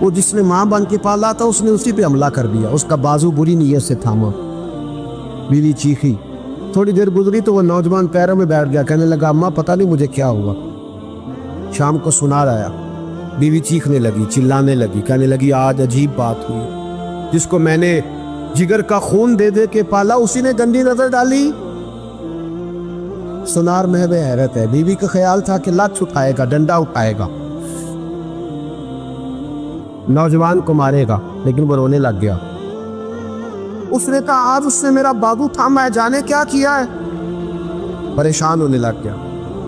وہ جس نے ماں بن کے پالا تھا اس نے اسی پہ حملہ کر دیا، اس کا بازو بری نیت سے تھاما۔ بیوی چیخی، تھوڑی دیر گزری تو وہ نوجوان پیروں میں بیٹھ گیا، کہنے لگا اماں پتہ نہیں مجھے کیا ہوا۔ شام کو سنار آیا، بیوی چیخنے لگی، چلانے لگی، کہنے لگی آج عجیب بات ہوئی، جس کو میں نے جگر کا خون دے دے کے پالا اسی نے گندی نظر ڈالی۔ سنار محو حیرت ہے، بیوی کا خیال تھا کہ لات اٹھائے گا، ڈنڈا اٹھائے گا، نوجوان کو مارے گا، لیکن وہ رونے لگ گیا۔ اس نے کہا آج اس نے میرا بازو تھاما ہے، جانے کیا کیا ہے۔ پریشان ہونے لگ گیا،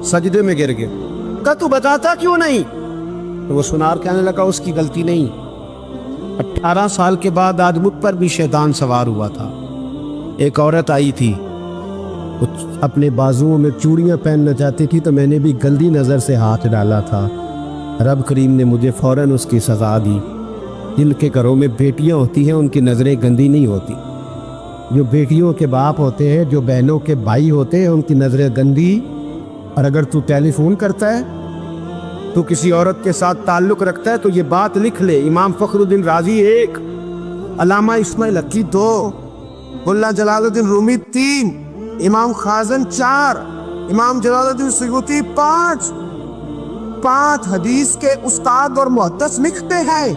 سجدے میں گر گیا، کہا تو بتاتا کیوں نہیں؟ تو وہ سنار کہنے لگا اس کی غلطی نہیں، 18 سال کے بعد آج مجھ پر بھی شیطان سوار ہوا تھا۔ ایک عورت آئی تھی، وہ اپنے بازوؤں میں چوڑیاں پہننا چاہتی تھی تو میں نے بھی گندی نظر سے ہاتھ ڈالا تھا، رب کریم نے مجھے فوراً اس کی سزا دی۔ جن کے گھروں میں بیٹیاں ہوتی ہیں ان کی نظریں گندی نہیں ہوتی، جو بیٹیوں کے باپ ہوتے ہیں، جو بہنوں کے بھائی ہوتے ہیں، ان کی نظریں گندی۔ اور اگر تو ٹیلی فون کرتا ہے، تو کسی عورت کے ساتھ تعلق رکھتا ہے تو یہ بات لکھ لے، امام فخر الدین رازی 1، علامہ اسماعیل حقی 2، ملا جلال الدین رومی 3، امام خازن 4، امام جلال الدین سیوطی 5 حدیث کے استاد اور محدث لکھتے ہیں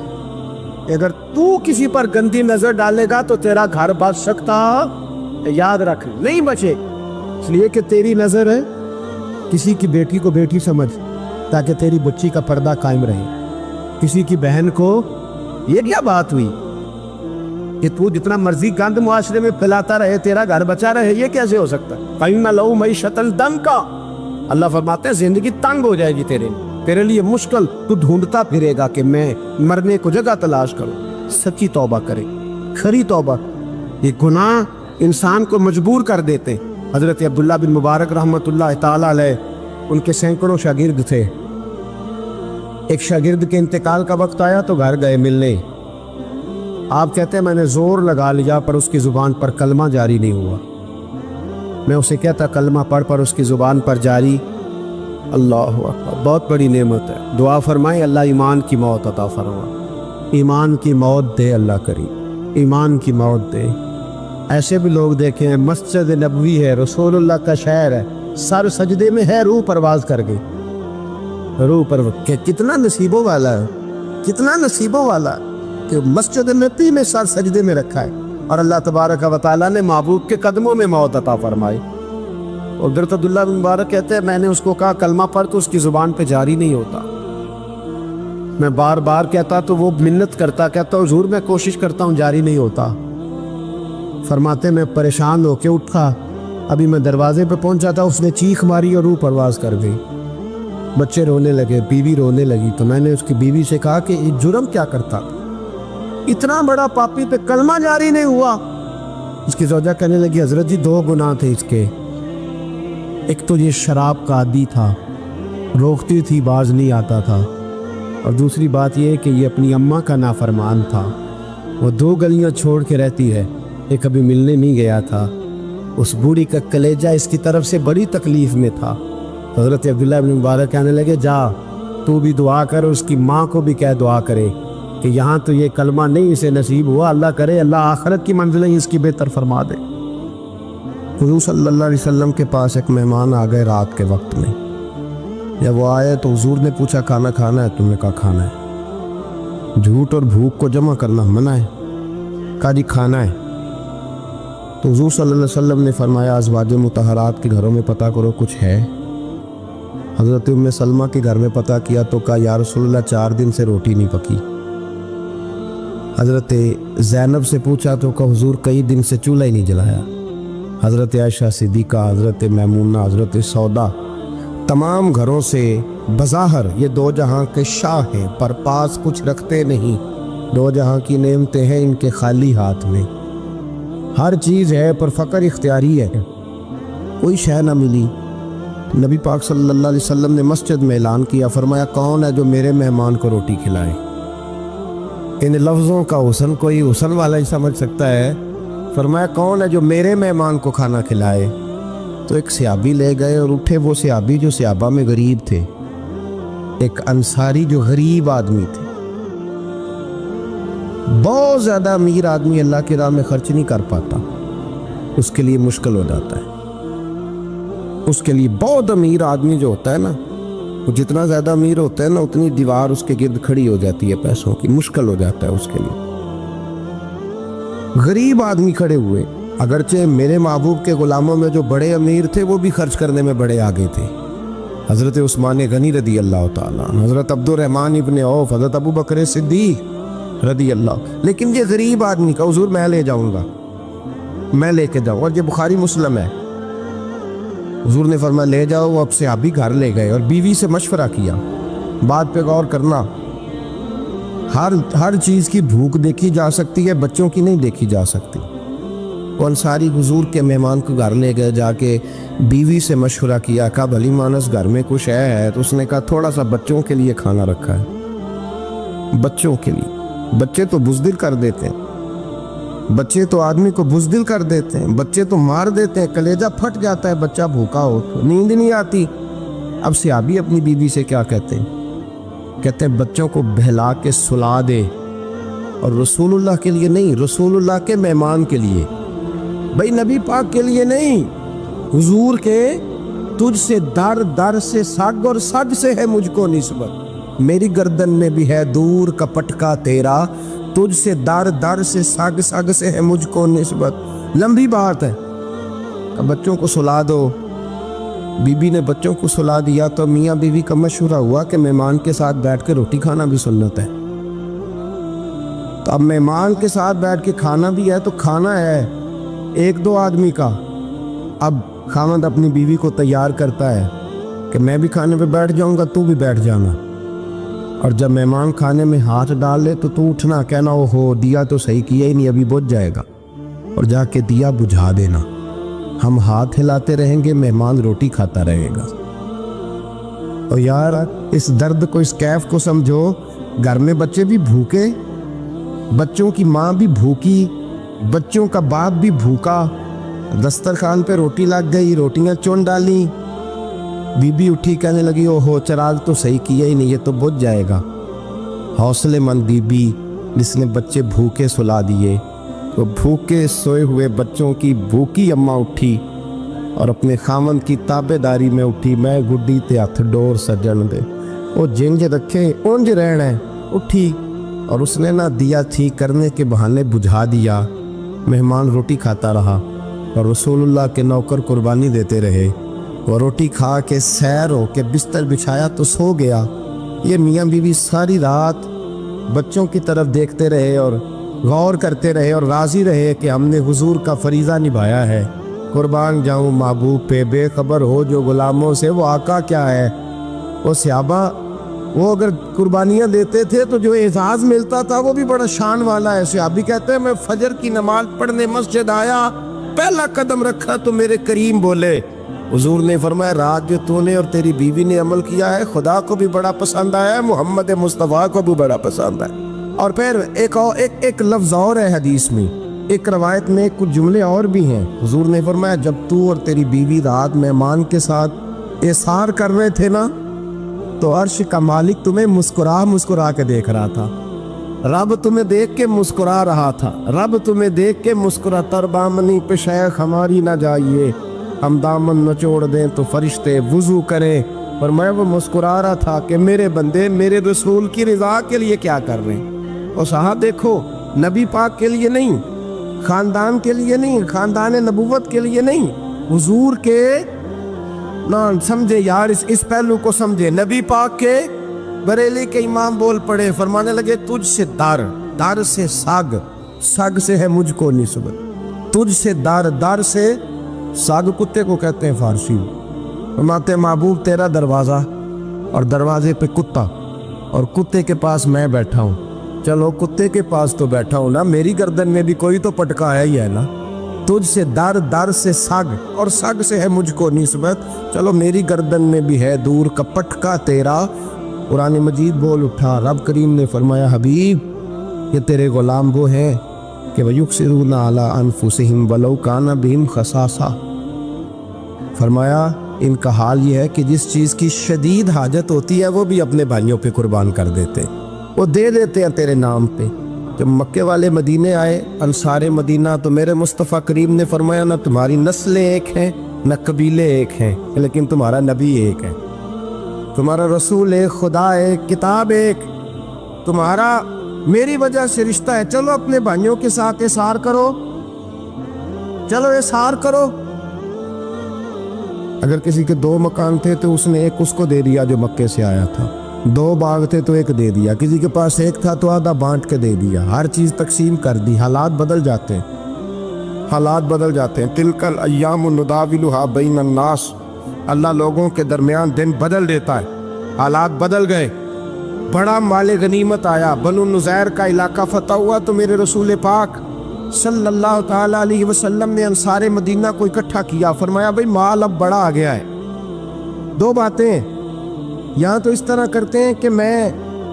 کہ اگر تو کسی پر گندی نظر ڈالے گا تو تیرا گھر بچ سکتا، یاد رکھ نہیں بچے، اس لیے کہ تیری نظر ہے، کسی کی بیٹی کو بیٹی سمجھ تاکہ تیری بچی کا پردہ قائم رہے، کسی کی بہن کو، یہ کیا بات ہوئی کہ تو جتنا مرضی گند معاشرے میں پھیلاتا رہے تیرا گھر بچا رہے، یہ کیسے ہو سکتا ہے؟ فَإِنَّ لَهُ مَعِيشَةً ضَنْكَ، اللہ فرماتے ہیں زندگی تنگ ہو جائے گی تیرے لیے مشکل، تو ڈھونڈتا پھرے گا کہ میں مرنے کو جگہ تلاش کروں۔ سچی توبہ کرے، کھری توبہ۔ یہ گناہ انسان کو مجبور کر دیتے۔ حضرت عبداللہ بن مبارک رحمۃ اللہ تعالی علیہ، ان کے سینکڑوں شاگرد تھے، ایک شاگرد کے انتقال کا وقت آیا تو گھر گئے ملنے، آپ کہتے ہیں میں نے زور لگا لیا پر اس کی زبان پر کلمہ جاری نہیں ہوا، میں اسے کہتا کلمہ پڑھ پر اس کی زبان پر جاری۔ اللہ اکبر، بہت بڑی نعمت ہے، دعا فرمائیں اللہ ایمان کی موت عطا فرما، ایمان کی موت دے اللہ کریم، ایمان کی موت دے۔ ایسے بھی لوگ دیکھیں ہیں، مسجد نبوی ہے، رسول اللہ کا شہر ہے، سر سجدے میں ہے، روح پرواز کر گئی، روح پر کتنا نصیبوں والا ہے، کتنا نصیبوں والا ہے کہ مسجد نبی میں سر سجدے میں رکھا ہے اور اللہ تبارک و تعالیٰ نے محبوب کے قدموں میں موت عطا فرمائی۔ اور حضرت عبداللہ بن مبارک کہتے ہیں میں نے اس کو کہا کلمہ پڑھ تو اس کی زبان پہ جاری نہیں ہوتا، میں بار بار کہتا تو وہ منت کرتا، کہتا حضور میں کوشش کرتا ہوں جاری نہیں ہوتا۔ فرماتے میں پریشان ہو کے اٹھا، ابھی میں دروازے پہ پہنچا تھا، اس نے چیخ ماری اور روح پرواز کر گئی، بچے رونے لگے، بیوی رونے لگی، تو میں نے اس کی بیوی سے کہا کہ یہ جرم کیا کرتا، اتنا بڑا پاپی پہ کلمہ جاری نہیں ہوا۔ اس کی زوجہ کہنے لگی حضرت جی 2 گناہ تھے اس کے، ایک تو یہ شراب کا عادی تھا، روکتی تھی باز نہیں آتا تھا، اور دوسری بات یہ کہ یہ اپنی اماں کا نافرمان تھا، وہ 2 گلیاں چھوڑ کے رہتی ہے، یہ کبھی ملنے نہیں گیا تھا، اس بوڑھی کا کلیجہ اس کی طرف سے بڑی تکلیف میں تھا۔ حضرت عبداللہ بن مبارک کہنے لگے جا تو بھی دعا کر، اس کی ماں کو بھی کہہ دعا کرے کہ یہاں تو یہ کلمہ نہیں اسے نصیب ہوا، اللہ کرے اللہ آخرت کی منزلیں اس کی بہتر فرما دے۔ حضور صلی اللہ علیہ وسلم کے پاس ایک مہمان آ گئے رات کے وقت میں، جب وہ آئے تو حضور نے پوچھا کھانا کھانا ہے؟ تم نے کہا کھانا ہے۔ جھوٹ اور بھوک کو جمع کرنا منع ہے، کہا جی کھانا ہے۔ تو حضور صلی اللہ علیہ وسلم نے فرمایا ازواج مطہرات کے گھروں میں پتہ کرو کچھ ہے۔ حضرت ام سلمہ کے گھر میں پتہ کیا تو کہا یا رسول اللہ 4 دن سے روٹی نہیں پکی۔ حضرت زینب سے پوچھا تو کہا حضور کئی دن سے چولہا ہی نہیں جلایا۔ حضرت عائشہ صدیقہ، حضرت میمونہ، حضرت سودا، تمام گھروں سے بظاہر یہ 2 جہاں کے شاہ ہیں پر پاس کچھ رکھتے نہیں، 2 جہاں کی نعمتیں ہیں ان کے خالی ہاتھ میں، ہر چیز ہے پر فقر اختیاری ہے، کوئی شے نہ ملی۔ نبی پاک صلی اللہ علیہ وسلم نے مسجد میں اعلان کیا، فرمایا کون ہے جو میرے مہمان کو روٹی کھلائے؟ ان لفظوں کا حسن کوئی حسن والا ہی سمجھ سکتا ہے۔ فرمایا کون ہے جو میرے مہمان کو کھانا کھلائے؟ تو ایک صحابی لے گئے اور اٹھے، وہ صحابی جو صحابہ میں غریب تھے، ایک انصاری جو غریب آدمی تھے، بہت زیادہ امیر آدمی اللہ کی راہ میں خرچ نہیں کر پاتا، اس کے لیے مشکل ہو جاتا ہے۔ اس کے لیے بہت امیر آدمی جو ہوتا ہے نا، وہ جتنا زیادہ امیر ہوتا ہے نا، اتنی دیوار اس کے گرد کھڑی ہو جاتی ہے پیسوں کی، مشکل ہو جاتا ہے اس کے لیے۔ غریب آدمی کھڑے ہوئے، اگرچہ میرے محبوب کے غلاموں میں جو بڑے امیر تھے وہ بھی خرچ کرنے میں بڑے آگے تھے، حضرت عثمان غنی رضی اللہ تعالیٰ عنہ، حضرت عبد الرحمن ابن عوف، حضرت ابو بکر صدیق رضی اللہ۔ لیکن یہ غریب آدمی کا حضور میں لے جاؤں گا، میں لے کے جاؤں، اور یہ بخاری مسلم ہے۔ حضور نے فرمایا لے جاؤ، وہ اب سے آپ بھی گھر لے گئے اور بیوی سے مشورہ کیا، بات پہ غور کرنا، ہر چیز کی بھوک دیکھی جا سکتی ہے، بچوں کی نہیں دیکھی جا سکتی۔ وہ انصاری حضور کے مہمان کو گھر لے گئے، جا کے بیوی سے مشورہ کیا، کہا بھلی مانس گھر میں کچھ ہے؟ تو اس نے کہا تھوڑا سا بچوں کے لیے کھانا رکھا ہے، بچوں کے لیے۔ بچے تو بزدل کر دیتے ہیں، بچے تو آدمی کو بزدل کر دیتے ہیں، بچے تو مار دیتے ہیں، کلیجہ پھٹ جاتا ہے بچہ بھوکا ہو تو، نیند نہیں آتی۔ اب صحابی اپنی بیوی سے کیا کہتے ہیں؟ کہتے ہیں بچوں کو بہلا کے سلا دے، اور رسول اللہ کے لیے نہیں، رسول اللہ کے مہمان کے لیے، بھائی نبی پاک کے لیے نہیں، حضور کے تجھ سے در در سے سگ اور سگ سے ہے مجھ کو نسبت، میری گردن میں بھی ہے دور کا پٹکا تیرا، تجھ سے در در سے سگ سگ سے ہے مجھ کو نسبت۔ لمبی بات ہے کہ بچوں کو سلا دو۔ بی بی نے بچوں کو سلا دیا تو میاں بیوی کا مشورہ ہوا کہ مہمان کے ساتھ بیٹھ کے روٹی کھانا بھی سنت ہے۔ تو اب مہمان کے ساتھ بیٹھ کے کھانا بھی ہے تو کھانا ہے ایک دو آدمی کا۔ اب خاوند اپنی بیوی کو تیار کرتا ہے کہ میں بھی کھانے پہ بیٹھ جاؤں گا، تو بھی بیٹھ جانا، اور جب مہمان کھانے میں ہاتھ ڈال لے تو اٹھنا، کہنا او ہو دیا تو صحیح کیا ہی نہیں، ابھی بجھ جائے گا، اور جا کے دیا بجھا دینا۔ ہم ہاتھ ہلاتے رہیں گے، مہمان روٹی کھاتا رہے گا۔ اور یار اس درد کو، اس کیف کو سمجھو، گھر میں بچے بھی بھوکے، بچوں کی ماں بھی بھوکی، بچوں کا باپ بھی بھوکا، دسترخوان پہ روٹی لگ گئی، روٹیاں چون ڈالی، بی بی اٹھی کہنے لگی او ہو چراغ تو صحیح کیا ہی نہیں، یہ تو بجھ جائے گا۔ حوصلے مند بی بی جس نے بچے بھوکے سلا دیے، وہ بھوکے سوئے ہوئے بچوں کی بھوکی اماں اٹھی اور اپنے خاوند کی تابع داری میں اٹھی، میں گڈی تے ہتھ ڈور سجن دے، وہ جنج رکھے اونج رہنا ہے، اٹھی اور اس نے نہ دیا ٹھیک کرنے کے بہانے بجھا دیا۔ مہمان روٹی کھاتا رہا اور رسول اللہ کے نوکر قربانی دیتے رہے۔ وہ روٹی کھا کے سیر ہو کے بستر بچھایا تو سو گیا۔ یہ میاں بیوی ساری رات بچوں کی طرف دیکھتے رہے اور غور کرتے رہے اور راضی رہے کہ ہم نے حضور کا فریضہ نبھایا ہے۔ قربان جاؤں محبوب پہ، بے خبر ہو جو غلاموں سے وہ آقا کیا ہے۔ وہ صحابہ وہ اگر قربانیاں دیتے تھے تو جو اعزاز ملتا تھا وہ بھی بڑا شان والا ہے۔ صحابی کہتے ہیں میں فجر کی نماز پڑھنے مسجد آیا، پہلا قدم رکھا تو میرے کریم بولے، حضور نے فرمایا رات جو تو نے اور تیری بیوی نے عمل کیا ہے خدا کو بھی بڑا پسند آیا ہے، محمد مصطفیٰ کو بھی بڑا پسند ہے۔ اور پھر ایک لفظ اور ہے حدیث میں، ایک روایت میں کچھ جملے اور بھی ہیں۔ حضور نے فرمایا جب تو اور تیری بیوی رات مہمان کے ساتھ احسار کر رہے تھے نا، تو عرش کا مالک تمہیں مسکرا کے دیکھ رہا تھا، رب تمہیں دیکھ کے مسکرا رہا تھا، رب تمہیں دیکھ کے مسکرا، تربامنی پہ شیخ ہماری نہ جائیے، ہم دامن نچوڑ دیں تو فرشتے وضو کریں۔ پر میں وہ مسکرا رہا تھا کہ میرے بندے میرے رسول کی رضا کے لیے کیا کر رہے ہیں۔ اور صاحب دیکھو، نبی پاک کے لیے نہیں، خاندان کے لیے نہیں، خاندان نبوت کے لیے نہیں، حضور کے نہ سمجھے یار، اس پہلو کو سمجھے۔ نبی پاک کے بریلی کے امام بول پڑے، فرمانے لگے تجھ سے در سے سگ سے ہے مجھ کو نسبت، تجھ سے در سے ساگ کتے کو کہتے ہیں فارسی میں۔ فرماتے محبوب تیرا دروازہ اور دروازے پہ کتا، اور کتے کے پاس میں بیٹھا ہوں، چلو کتے کے پاس تو بیٹھا ہوں نا، میری گردن میں بھی کوئی تو پٹکا ہے ہی ہے نا، تجھ سے در سے سگ اور سگ سے ہے مجھ کو نسبت، چلو میری گردن میں بھی ہے دور کا پٹکا تیرا۔ قرآن مجید بول اٹھا، رب کریم نے فرمایا حبیب یہ تیرے غلام وہ ہیں کہ وَيُقْصِرُونَ عَلَىٰ أَنفُسِهِمْ وَلَوْ كَانَ بِهِمْ خَصَاصَةٌ، فرمایا ان کا حال یہ ہے کہ جس چیز کی شدید حاجت ہوتی ہے وہ بھی اپنے بھائیوں پہ قربان کر دیتے، وہ دے دیتے ہیں تیرے نام پہ، جب مکے والے مدینے آئے انصار مدینہ تو میرے مصطفیٰ کریم نے فرمایا نہ تمہاری نسلیں ایک ہیں نہ قبیلے ایک ہیں، لیکن تمہارا نبی ایک ہے، تمہارا رسول ایک، خدا ایک، کتاب ایک، تمہارا میری وجہ سے رشتہ ہے۔ چلو اپنے بھائیوں کے ساتھ احسار کرو، چلو احسار کرو۔ اگر کسی کے 2 مکان تھے تو اس نے ایک اس کو دے دیا جو مکے سے آیا تھا، 2 باغ تھے تو 1 دے دیا، کسی کے پاس 1 تھا تو آدھا بانٹ کے دے دیا، ہر چیز تقسیم کر دی۔ حالات بدل جاتے ہیں، حالات بدل جاتے ہیں۔ تلک الایام نداولها بین الناس، اللہ لوگوں کے درمیان دن بدل دیتا ہے، حالات بدل گئے۔ بڑا مال غنیمت آیا، بنو نذیر کا علاقہ فتح ہوا تو میرے رسول پاک صلی اللہ تعالیٰ علیہ وسلم نے انصار مدینہ کو اکٹھا کیا، فرمایا بھئی مال اب بڑا آ گیا ہے۔ 2 باتیں، یہاں تو اس طرح کرتے ہیں کہ میں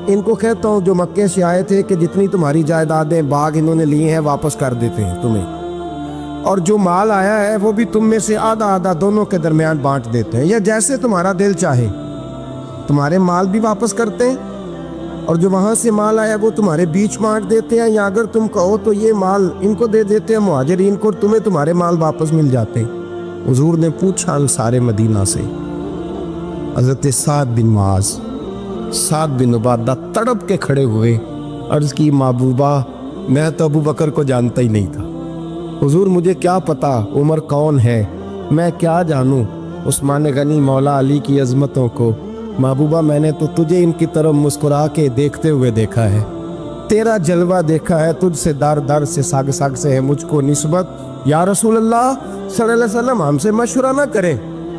ان کو کہتا ہوں جو مکے سے آئے تھے کہ جتنی تمہاری جائیدادیں باغ انہوں نے لیے ہیں واپس کر دیتے ہیں تمہیں، اور جو مال آیا ہے وہ بھی تم میں سے آدھا آدھا دونوں کے درمیان بانٹ دیتے ہیں، یا جیسے تمہارا دل چاہے تمہارے مال بھی واپس کرتے ہیں، اور جو وہاں سے مال آیا وہ تمہارے بیچ بانٹ دیتے ہیں، یا اگر تم کہو تو یہ مال ان کو دے دیتے ہیں مہاجرین کو، تمہیں تمہارے مال واپس مل جاتے ہیں۔ حضور نے پوچھا انصار مدینہ سے، حضرت سعد بن معاذ، سعد بن عبادہ تڑپ کے کھڑے ہوئے، عرض کی محبوبہ میں تو ابو بکر کو جانتا ہی نہیں تھا، حضور مجھے کیا پتا عمر کون ہے، میں کیا جانوں عثمان غنی مولا علی کی عظمتوں کو، محبوبہ میں نے تو تجھے ان کی طرف مسکرا کے دیکھتے ہوئے دیکھا ہے، تیرا جلوہ دیکھا ہے، تجھ سے در در سے ساگ ساگ سے ہے مجھ کو نسبت، یا رسول اللہ صلی اللہ علیہ وسلم ہم سے مشورہ نہ کریں،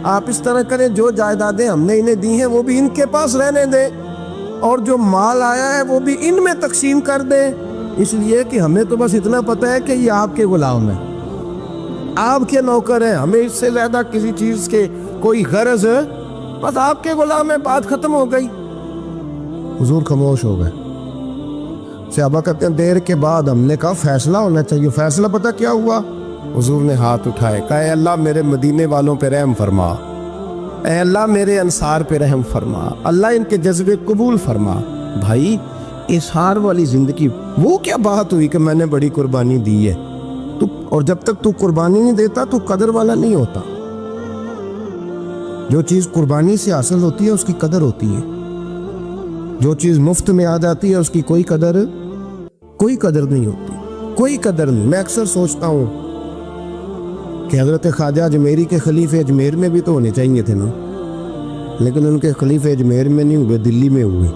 آپ اس طرح کریں جو جائیدادیں ہم نے انہیں دی ہیں وہ بھی ان کے پاس رہنے دیں، اور جو مال آیا ہے وہ بھی ان میں تقسیم کر دیں، اس لیے کہ ہمیں تو بس اتنا پتہ ہے کہ یہ آپ کے غلام ہیں، آپ کے نوکر ہیں، ہمیں اس سے زیادہ کسی چیز کے کوئی غرض ہے، بس آپ کے غلام ہیں، بات ختم ہو گئی۔ حضور خاموش ہو گئے۔ صحابہ کہتے ہیں دیر کے بعد ہم نے کہا فیصلہ ہونا چاہیے، فیصلہ پتہ کیا ہوا؟ حضور نے ہاتھ اٹھائے، کہا اے اللہ میرے مدینے والوں پہ رحم فرما، اے اللہ میرے انصار پہ رحم فرما، اللہ ان کے جذبے قبول فرما۔ بھائی اظہار والی زندگی، وہ کیا بات ہوئی کہ میں نے بڑی قربانی دی ہے، تو اور جب تک تو قربانی نہیں دیتا تو قدر والا نہیں ہوتا۔ جو چیز قربانی سے حاصل ہوتی ہے اس کی قدر ہوتی ہے، جو چیز مفت میں آ جاتی ہے اس کی کوئی قدر نہیں ہوتی، کوئی قدر نہیں۔ میں اکثر سوچتا ہوں کہ حضرت خواجہ اجمیری کے خلیفے اجمیر میں بھی تو ہونے چاہیے تھے نا، لیکن ان کے خلیفے اجمیر میں نہیں ہوئے، دلی میں ہوئے۔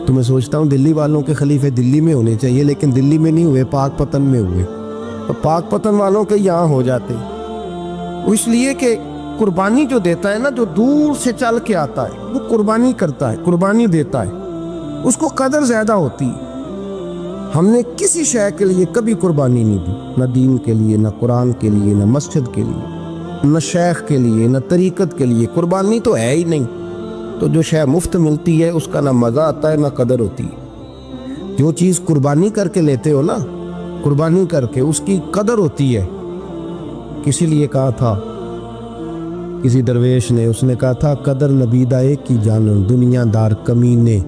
تو میں سوچتا ہوں دلی والوں کے خلیفے دلی میں ہونے چاہیے، لیکن دلی میں نہیں ہوئے، پاک پتن میں ہوئے، تو پاک پتن والوں کے یہاں ہو جاتے۔ اس لیے کہ قربانی جو دیتا ہے نا، جو دور سے چل کے آتا ہے وہ قربانی کرتا ہے، قربانی دیتا ہے، اس کو قدر زیادہ ہوتی ہے۔ ہم نے کسی شے کے لیے کبھی قربانی نہیں دی، نہ دین کے لیے، نہ قرآن کے لیے، نہ مسجد کے لیے، نہ شیخ کے لیے، نہ طریقت کے لیے، قربانی تو ہے ہی نہیں۔ تو جو شے مفت ملتی ہے اس کا نہ مزہ آتا ہے نہ قدر ہوتی ہے۔ جو چیز قربانی کر کے لیتے ہو نا، قربانی کر کے، اس کی قدر ہوتی ہے۔ کسی لیے کہا تھا کسی درویش نے، اس نے کہا تھا قدر نبیدہ ایک کی جانن دنیا دار کمینے،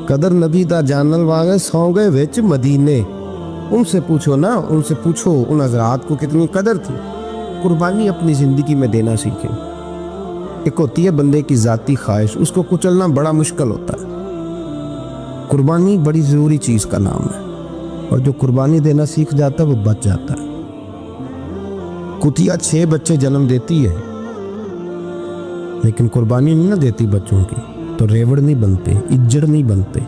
قدر نبیدہ جانن واگے سو گئے وچ مدینے۔ ان سے پوچھو نا، ان سے پوچھو ان حضرات کو کتنی قدر تھی۔ قربانی اپنی زندگی میں دینا سیکھیں۔ ایک ہوتی ہے بندے کی ذاتی خواہش، اس کو کچلنا بڑا مشکل ہوتا ہے۔ قربانی بڑی ضروری چیز کا نام ہے، اور جو قربانی دینا سیکھ جاتا ہے وہ بچ جاتا ہے۔ کتیا 6 بچے جنم دیتی ہے لیکن قربانی نہیں نہ دیتی بچوں کی، تو ریوڑ نہیں بنتے، اجڑ نہیں بنتے۔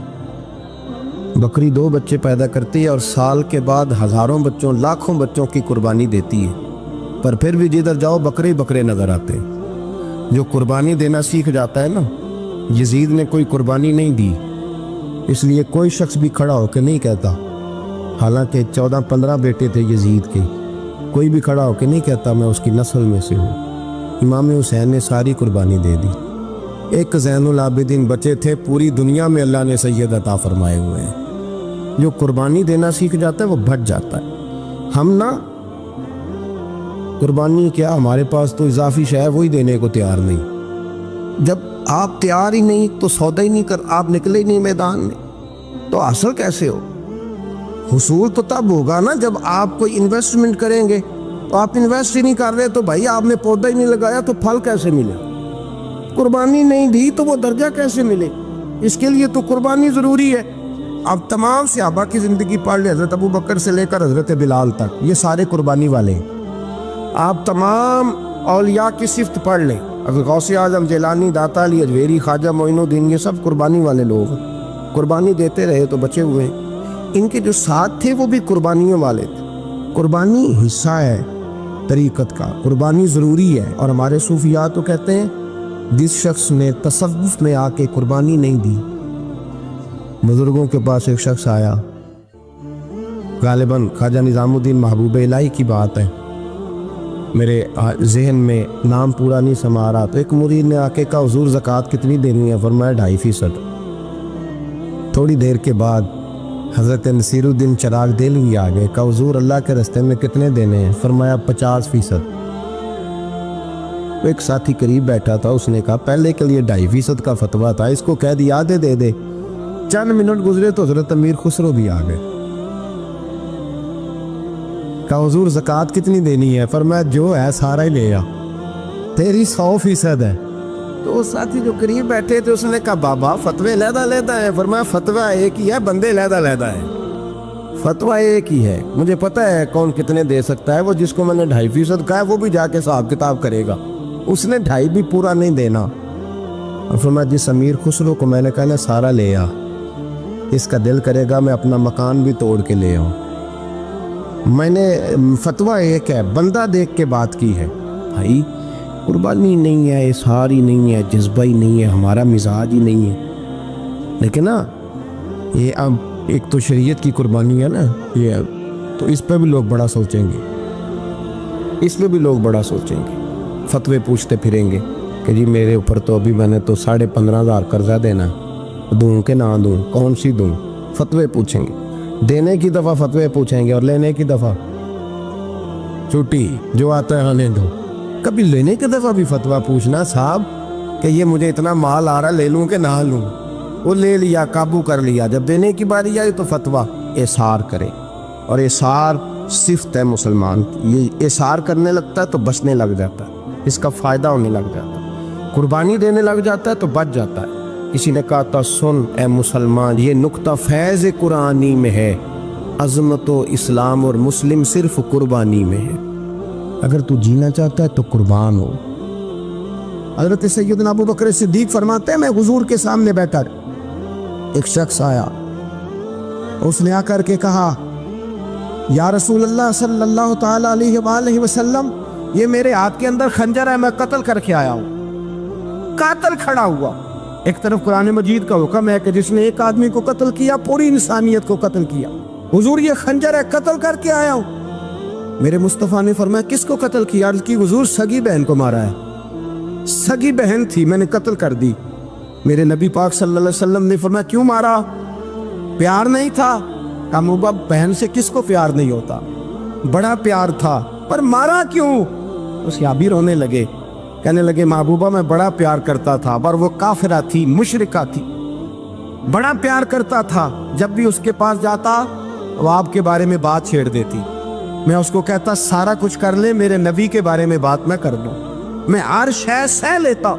بکری 2 بچے پیدا کرتی ہے اور سال کے بعد ہزاروں بچوں، لاکھوں بچوں کی قربانی دیتی ہے، پر پھر بھی جدھر جاؤ بکرے بکرے نظر آتے ہیں۔ جو قربانی دینا سیکھ جاتا ہے نا، یزید نے کوئی قربانی نہیں دی، اس لیے کوئی شخص بھی کھڑا ہو کے نہیں کہتا، حالانکہ 14-15 بیٹے تھے یزید کے، کوئی بھی کھڑا ہو کے نہیں کہتا میں اس کی نسل میں سے ہوں۔ امام حسین نے ساری قربانی دے دی۔ ایک زین العابدین بچے تھے، پوری دنیا میں اللہ نے سید عطا فرمائے ہوئے ہیں۔ جو قربانی دینا سیکھ جاتا ہے وہ بھٹ جاتا ہے۔ ہم نا قربانی کیا، ہمارے پاس تو اضافی شے ہے وہی دینے کو تیار نہیں۔ جب آپ تیار ہی نہیں تو سودا ہی نہیں کر، آپ نکلے ہی نہیں میدان میں، تو حاصل کیسے ہو؟ حصول تو تب ہوگا نا جب آپ کوئی انویسٹمنٹ کریں گے. تو آپ انویسٹ ہی نہیں کر رہے تو بھائی آپ نے پودا ہی نہیں لگایا تو پھل کیسے ملے؟ قربانی نہیں دی تو وہ درجہ کیسے ملے؟ اس کے لیے تو قربانی ضروری ہے. اب تمام صحابہ کی زندگی پڑھ لیں، حضرت ابو بکر سے لے کر حضرت بلال تک، یہ سارے قربانی والے ہیں. آپ تمام اولیاء کی صفت پڑھ لیں، اگر غوث اعظم، جیلانی، داتا علی اجویری، خواجہ معین الدین، یہ سب قربانی والے لوگ ہیں. قربانی دیتے رہے تو بچے ہوئے ہیں. ان کے جو ساتھ تھے وہ بھی قربانیوں والے تھے. قربانی حصہ ہے طریقت کا، قربانی ضروری ہے. اور ہمارے صوفیات تو کہتے ہیں جس شخص نے تصوف میں آ کے قربانی نہیں دی. بزرگوں کے پاس ایک شخص آیا، غالباً خواجہ نظام الدین محبوب الہی کی بات ہے، میرے ذہن میں نام پورا نہیں سما رہا. تو ایک مرید نے آ کے کہا حضور زکوٰۃ کتنی دینی ہے؟ فرمایا 2.5%. تھوڑی دیر کے بعد حضرت نصیر الدین چراغ دہلوی آ گئے، کہا حضور اللہ کے راستے میں کتنے دینے ہیں؟ فرمایا 50%. ایک ساتھی قریب بیٹھا تھا، اس نے کہا پہلے کے لیے 2.5% کا فتویٰ تھا، اس کو کہہ دیا دے دے. چند منٹ گزرے تو حضرت امیر خسرو بھی آ گئے، کہا حضور زکوٰۃ کتنی دینی ہے؟ فرمایا جو ہے سارا ہی لے آ، تیری 100% ہے. تو وہ ساتھی جو قریب بیٹھے تھے اس نے کہا بابا فتوے علیحدہ علیحدہ ہے. فرمایا فتویٰ ایک ہی ہے، بندے علیحدہ علیحدہ ہے. فتویٰ ایک ہی ہے، مجھے پتہ ہے کون کتنے دے سکتا ہے. وہ جس کو میں نے 2.5% کہا ہے وہ بھی جا کے حساب کتاب کرے گا، اس نے 2.5 بھی پورا نہیں دینا. اور فرمایا جس امیر خسرو کو میں نے کہا نا سارا لے آ، اس کا دل کرے گا میں اپنا مکان بھی توڑ کے لے آؤں. میں نے فتویٰ ایک ہے، بندہ دیکھ کے بات کی ہے. بھائی قربانی نہیں ہے، اظہار ہی نہیں ہے، جذبہ ہی نہیں ہے، ہمارا مزاج ہی نہیں ہے. لیکن نا یہ اب ایک تو شریعت کی قربانی ہے نا یہ، تو اس پہ بھی لوگ بڑا سوچیں گے، اس میں بھی لوگ بڑا سوچیں گے. فتوے پوچھتے پھریں گے کہ جی میرے اوپر تو ابھی میں نے تو 15,500 قرضہ دینا، دوں کہ نہ دوں، کون سی دوں؟ فتوے پوچھیں گے. دینے کی دفعہ فتوے پوچھیں گے اور لینے کی دفعہ چھٹی، جو آتا ہے آنے دو. کبھی لینے کی دفعہ بھی فتویٰ پوچھنا صاحب کہ یہ مجھے اتنا مال آ رہا لے لوں کہ نہ لوں. وہ لے لیا، قابو کر لیا. جب دینے کی باری آئی تو فتویٰ احصار کرے. اور احصار صفت ہے مسلمان کی، یہ احصار کرنے لگتا ہے تو بچنے لگ جاتا ہے، اس کا فائدہ ہونے لگ جاتا ہے. قربانی دینے لگ جاتا ہے تو بچ جاتا ہے. کسی نے کہا تھا سن اے مسلمان، یہ نقطہ فیض قرآنی میں ہے، عظمت و اسلام اور مسلم صرف قربانی میں ہے. اگر تو جینا چاہتا ہے تو قربان ہو. حضرت سیدنا ابو بکر صدیق فرماتے ہیں میں حضور کے سامنے بیٹھا، ایک شخص آیا، اس نے آ کر کے کہا یا رسول اللہ صلی اللہ تعالی علیہ وآلہ وسلم، یہ میرے ہاتھ کے اندر خنجر ہے، میں قتل کر کے آیا ہوں. قاتل کھڑا ہوا. ایک طرف قرآن مجید کا حکم ہے کہ جس نے ایک آدمی کو قتل کیا پوری انسانیت کو قتل کیا. حضور یہ خنجر ہے، قتل کر کے آیا ہوں. میرے مصطفیٰ نے فرمایا کس کو قتل کیا؟ عرض کی حضور سگی بہن کو مارا ہے. سگی بہن تھی، میں نے قتل کر دی. میرے نبی پاک صلی اللہ علیہ وسلم نے فرمایا کیوں مارا؟ پیار نہیں تھا؟ کہا بہن سے کس کو پیار نہیں ہوتا، بڑا پیار تھا، پر مارا کیوں؟ تو صحابی رونے لگے، کہنے لگے محبوبہ میں بڑا پیار کرتا تھا، پر وہ کافرہ تھی، مشرکہ تھی، بڑا پیار کرتا تھا. جب بھی اس کے پاس جاتا وہ آپ کے بارے میں بات چھیڑ دیتی. میں اس کو کہتا سارا کچھ کر لے، میرے نبی کے بارے میں بات میں کر دوں، میں ہر شے سہ لیتا،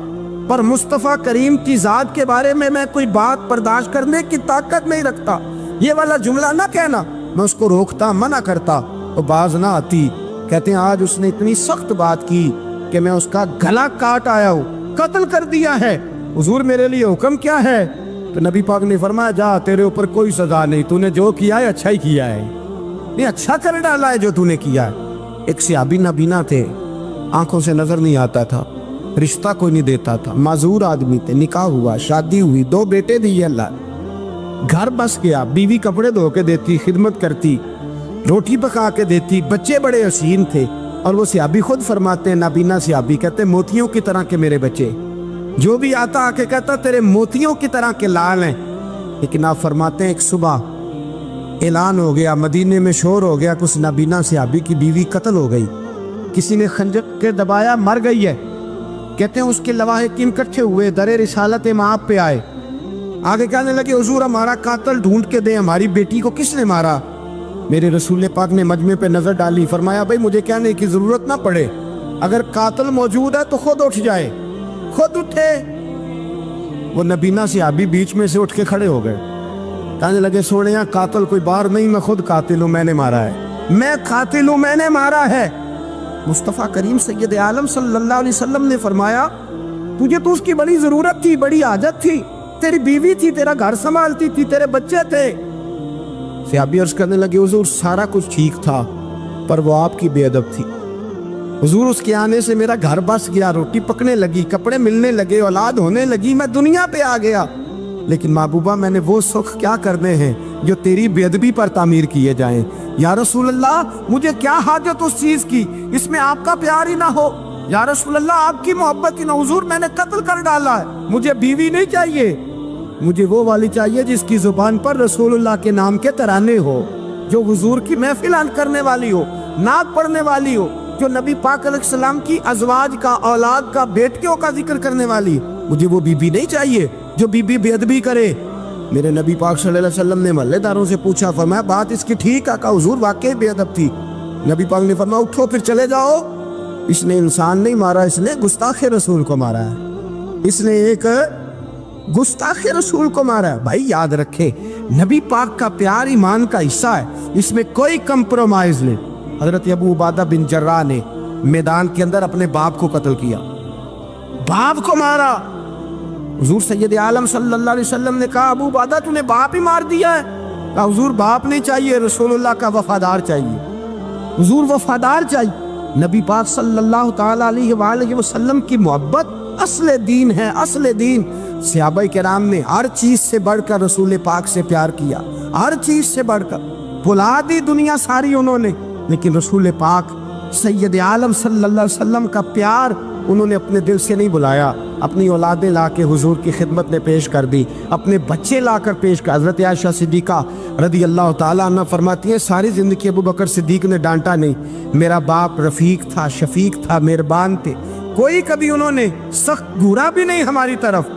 پر مصطفیٰ کریم کی ذات کے بارے میں کوئی بات برداشت کرنے کی طاقت نہیں رکھتا. یہ والا جملہ نہ کہنا. میں اس کو روکتا، منع کرتا، تو باز نہ آتی. کہتے ہیں آج اس نے اتنی سخت بات کی کہ میں اس کا گلا کاٹ آیا ہوں، قتل کر دیا ہے. حضور میرے لیے حکم کیا ہے؟ تو نبی پاک نے فرمایا جا، تیرے اوپر کوئی سزا نہیں، تو نے جو کیا ہے اچھا ہی کیا ہے، نہیں اچھا کر ڈالا ہے جو تو نے کیا ہے. ایک صحابی نابینا تھے، آنکھوں سے نظر نہیں آتا تھا، رشتہ کوئی نہیں دیتا تھا، معذور آدمی تھے. نکاح ہوا، شادی ہوئی، 2 بیٹے دیے اللہ، گھر بس گیا. بیوی کپڑے دھو کے دیتی، خدمت کرتی، روٹی پکا کے دیتی، بچے بڑے حسین تھے. اور وہ صحابی خود فرماتے ہیں، نابینا صحابی کہتے ہیں موتیوں کی طرح کے میرے بچے، جو بھی آتا آ کے کہتا تیرے موتیوں کی طرح کے لال ہیں. لیکن آپ فرماتے ہیں ایک صبح اعلان ہو گیا، مدینے میں شور ہو گیا، کچھ نابینا صحابی کی بیوی قتل ہو گئی، کسی نے خنجر کے دبایا، مر گئی ہے. کہتے ہیں اس کے لواحقین اکٹھے ہوئے، در رسالت امام پہ آئے، آگے کہنے لگے حضور ہمارا قاتل ڈھونڈ کے دیں، ہماری بیٹی کو کس نے مارا؟ میرے رسول پاک نے مجمع پہ نظر ڈالی، فرمایا بھائی مجھے کہنے کی ضرورت نہ پڑے، اگر قاتل موجود ہے تو خود اٹھ جائے۔ خود اٹھے۔ وہ نبینا صحابی بیچ میں سے اٹھ کے کھڑے ہو گئے، کہنے لگے سونیا قاتل کوئی باہر نہیں، میں خود قاتل ہوں، میں نے مارا ہے، میں قاتل ہوں، میں نے مارا ہے۔ مصطفیٰ کریم سید عالم صلی اللہ علیہ وسلم نے فرمایا تجھے تو اس کی بڑی ضرورت تھی، بڑی حاجت تھی، تیری بیوی تھی، تیرا گھر سنبھالتی تھی، تیرے بچے تھے۔ صحابی عرض کرنے لگے حضور سارا کچھ ٹھیک تھا پر وہ آپ کی بے ادب تھی حضور، اس کے آنے سے میرا گھر بس گیا، روٹی پکنے لگی، کپڑے ملنے لگے، اولاد ہونے لگی، میں دنیا پہ آ گیا، لیکن محبوبہ میں نے وہ سکھ کیا کرنے ہیں جو تیری بے ادبی پر تعمیر کیے جائیں۔ یا رسول اللہ مجھے کیا حاجت اس چیز کی، اس میں آپ کا پیار ہی نہ ہو، یا رسول اللہ آپ کی محبت ہی نہ، حضور میں نے قتل کر ڈالا ہے، مجھے بیوی نہیں چاہیے، مجھے وہ والی چاہیے جس کی زبان پر رسول اللہ کے نام کے ترانے ہو، جو حضور کی محفل کرنے والی ہو، نعت پڑھنے والی ہو، جو نبی پاک علیہ السلام کی ازواج کا، اولاد کا، بیٹیوں کا ذکر کرنے والی، مجھے وہ بیوی نہیں چاہیے جو بیوی بے ادبی کرے۔ میرے نبی پاک صلی اللہ علیہ وسلم نے محلے داروں سے پوچھا، فرمایا بات اس کی ٹھیک ہے؟ کہا حضور واقعی بے ادب تھی۔ نبی پاک نے فرمایا اٹھو پھر چلے جاؤ، اس نے انسان نہیں مارا، اس نے گستاخ رسول کو مارا ہے، اس نے ایک گستاخ رسول کو مارا ہے۔ بھائی یاد رکھے نبی پاک کا پیار ایمان کا حصہ ہے، اس میں کوئی کمپرومائز نہیں۔ حضرت ابو عبادہ بن جراح نے میدان کے اندر اپنے باپ کو قتل کیا، باپ کو مارا۔ حضور سید عالم صلی اللہ علیہ وسلم نے کہا ابو عبادہ تو نے باپ ہی مار دیا ہے؟ کہا حضور باپ نہیں چاہیے، رسول اللہ کا وفادار چاہیے، حضور وفادار چاہیے۔ نبی پاک صلی اللہ تعالی علیہ وآلہ وسلم کی محبت اصل دین ہے، اصل دین۔ صحابہ کرام نے ہر چیز سے بڑھ کر رسول پاک سے پیار کیا، ہر چیز سے بڑھ کر، بھلا دی دنیا ساری انہوں نے، لیکن رسول پاک سید عالم صلی اللہ علیہ وسلم کا پیار انہوں نے اپنے دل سے نہیں بلایا، اپنی اولادیں لا کے حضور کی خدمت میں پیش کر دی، اپنے بچے لا کر پیش کر۔ حضرت عائشہ صدیقہ رضی اللہ تعالیٰ عنہ فرماتی ہیں ساری زندگی ابو بکر صدیق نے ڈانٹا نہیں، میرا باپ رفیق تھا، شفیق تھا، مہربان تھے، کوئی کبھی انہوں نے سخت گھورا بھی نہیں ہماری طرف۔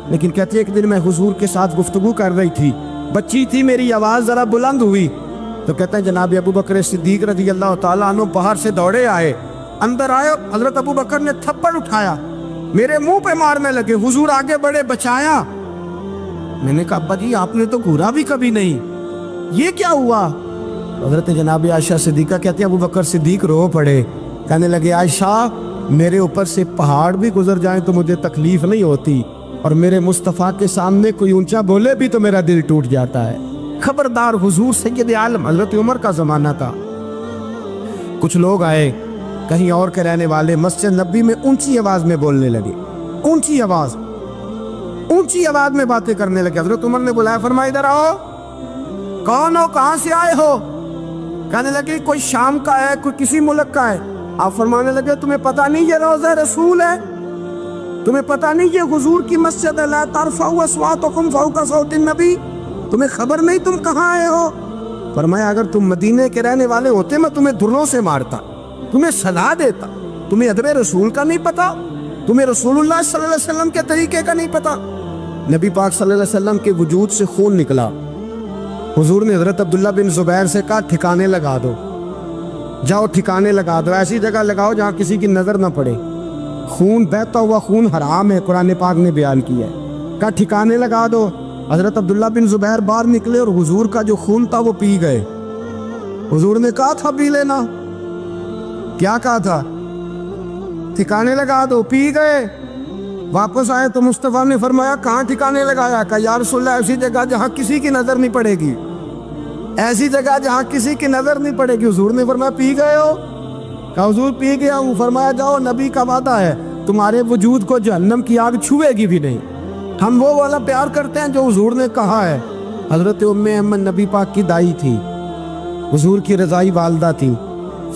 لیکن کہتے ہیں ایک دن میں حضور کے ساتھ گفتگو کر رہی تھی، بچی تھی، میری آواز ذرا بلند ہوئی تو کہتے ہیں جناب ابو بکر صدیق رضی اللہ تعالیٰ عنہ باہر سے دوڑے آئے، اندر آئے، حضرت ابو بکر نے تھپڑ اٹھایا، میرے منہ پہ مارنے لگے، حضور آگے بڑھے، بچایا۔ میں نے کہا ابا جی آپ نے تو گھورا بھی کبھی نہیں، یہ کیا ہوا؟ حضرت جناب عائشہ صدیقہ کہتے ہیں ابو بکر صدیق رو پڑے، کہنے لگے عائشہ میرے اوپر سے پہاڑ بھی گزر جائیں تو مجھے تکلیف نہیں ہوتی، اور میرے مصطفیٰ کے سامنے کوئی اونچا بولے بھی تو میرا دل ٹوٹ جاتا ہے۔ خبردار حضور سید عالم، حضرت عمر کا زمانہ تھا، کچھ لوگ آئے کہیں اور کے رہنے والے، مسجد نبی میں اونچی آواز میں بولنے لگے، اونچی آواز میں باتیں کرنے لگے۔ حضرت عمر نے بلایا، فرمایا ادھر آؤ، کون ہو، کہاں سے آئے ہو؟ کہنے لگے کوئی شام کا ہے، کوئی کسی ملک کا ہے۔ آپ فرمانے لگے تمہیں پتہ نہیں یہ روضہ رسول ہے؟ تمہیں پتہ نہیں یہ حضور کی مسجد ہے؟ لا ترفعوا اصواتکم فوق صوت النبی، تمہیں خبر نہیں تم کہاں آئے ہو؟ فرمایا اگر تم مدینے کے رہنے والے ہوتے میں تمہیں دھروں سے مارتا، تمہیں سزا دیتا۔ تمہیں ادب رسول کا نہیں پتا؟ تمہیں رسول اللہ صلی اللہ علیہ وسلم کے طریقے کا نہیں پتا؟ نبی پاک صلی اللہ علیہ وسلم کے وجود سے خون نکلا، حضور نے حضرت عبداللہ بن زبیر سے کہا ٹھکانے لگا دو، جاؤ ٹھکانے لگا دو، ایسی جگہ لگاؤ جہاں کسی کی نظر نہ پڑے، خون بہتا ہوا خون حرام ہے، قرآن پاک نے بیان کیا ہے، کہا ٹھکانے لگا دو۔ حضرت عبداللہ بن زبیر باہر نکلے اور حضور کا جو خون تھا وہ پی گئے۔ حضور نے کہا تھا پی لینا، کیا کہا تھا؟ ٹھکانے لگا دو، پی گئے۔ واپس آئے تو مصطفیٰ نے فرمایا کہاں ٹھکانے لگایا؟ کہا یا رسول اللہ ایسی جگہ جہاں کسی کی نظر نہیں پڑے گی، ایسی جگہ جہاں کسی کی نظر نہیں پڑے گی۔ حضور نے فرمایا پی گئے ہو؟ کہا حضور پی گیا ہوں۔ فرمایا جاؤ، نبی کا وعدہ ہے تمہارے وجود کو جہنم کی آگ چھوئے گی بھی نہیں۔ ہم وہ والا پیار کرتے ہیں جو حضور نے کہا ہے۔ حضرت ام ایمن نبی پاک کی دائی تھی، حضور کی رضائی والدہ تھی،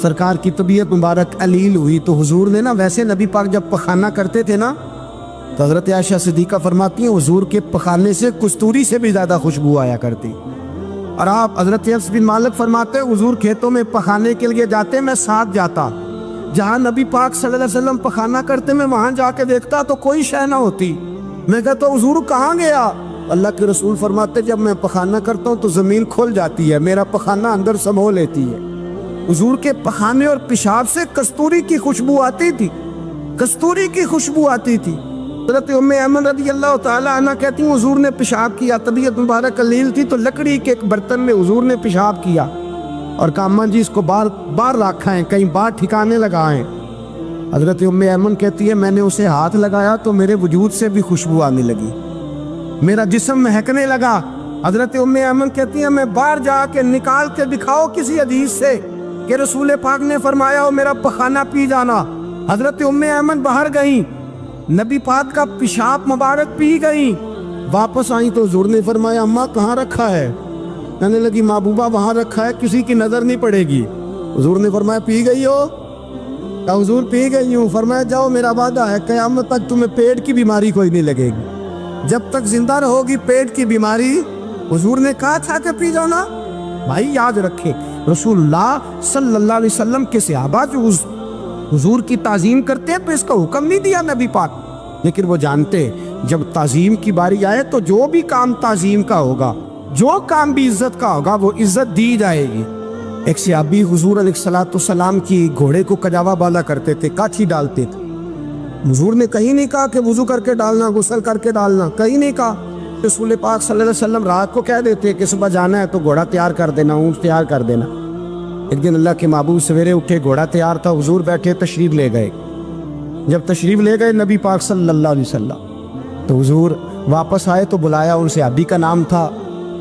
سرکار کی طبیعت مبارک علیل ہوئی تو حضور نے نا، ویسے نبی پاک جب پخانہ کرتے تھے نا تو حضرت عائشہ صدیقہ فرماتی ہیں حضور کے پخانے سے کستوری سے بھی زیادہ خوشبو آیا کرتی۔ اور آپ حضرت انس بن مالک فرماتے ہیں حضور کھیتوں میں پخانے کے لیے جاتے، میں ساتھ جاتا، جہاں نبی پاک صلی اللہ علیہ وسلم پخانہ کرتے میں وہاں جا کے دیکھتا تو کوئی شے نہ ہوتی۔ میں کہتا حضور کہاں گیا؟ اللہ کے رسول فرماتے جب میں پخانہ کرتا ہوں تو زمین کھل جاتی ہے، میرا پخانہ اندر سمو لیتی ہے۔ حضور کے پخانے اور پیشاب سے کستوری کی خوشبو آتی تھی، کستوری کی خوشبو آتی تھی۔ حضرت ام ایمن رضی اللہ تعالی عنہ کہتی ہیں حضور نے پیشاب کیا، طبیعت مبارک قلیل تھی تو لکڑی کے ایک برتن میں حضور نے پیشاب کیا اور کہا اماں جی اس کو باہر رکھا ہے، کہیں باہر ٹھکانے لگائیں۔ حضرت ام ایمن کہتی ہے میں نے اسے ہاتھ لگایا تو میرے وجود سے بھی خوشبو آنے لگی، میرا جسم مہکنے لگا۔ حضرت ام ایمن کہتی ہے میں باہر جا کے نکال کے دکھاؤ کسی حدیث سے کہ رسول پاک نے فرمایا ہو میرا پخانہ پی جانا۔ حضرت ام ایمن باہر گئیں، نبی پاک کا پیشاب مبارک پی گئیں، واپس آئیں تو حضور نے فرمایا اماں کہاں رکھا ہے؟ کہنے لگی محبوبہ وہاں رکھا ہے، کسی کی نظر نہیں پڑے گی۔ حضور نے فرمایا پی گئی ہو؟ کہا حضور پی گئی ہوں۔ فرمایا جاؤ میرا وعدہ ہے قیامت تک تمہیں پیٹ کی بیماری کوئی نہیں لگے گی، جب تک زندہ رہو گی پیٹ کی بیماری۔ حضور نے کہا تھا کہ پی جاؤ نا۔ بھائی یاد رکھیں رسول اللہ صلی اللہ علیہ وسلم کے صحابہ جو حضور کی تعظیم کرتے ہیں تو اس کا حکم نہیں دیا نبی پاک، لیکن وہ جانتے جب تعظیم کی باری آئے تو جو بھی کام تعظیم کا ہوگا، جو کام بھی عزت کا ہوگا وہ عزت دی جائے گی۔ ایک صحابی حضور علیہ السلام کی گھوڑے کو کجاوا باندھا کرتے تھے، کاٹھی ڈالتے تھے۔ حضور نے کہیں نہیں کہا کہ وضو کر کے ڈالنا، غسل کر کے ڈالنا، کہیں نہیں کہا۔ رسول پاک صلی اللہ علیہ وسلم رات کو کہہ دیتے کہ صبح جانا ہے تو گھوڑا تیار کر دینا، اونٹ تیار کر دینا۔ ایک دن اللہ کے محبوب سویرے اٹھے، گھوڑا تیار تھا، حضور بیٹھے تشریف لے گئے۔ جب تشریف لے گئے نبی پاک صلی اللہ علیہ وسلم تو حضور واپس آئے تو بلایا، ان سے صحابی کا نام تھا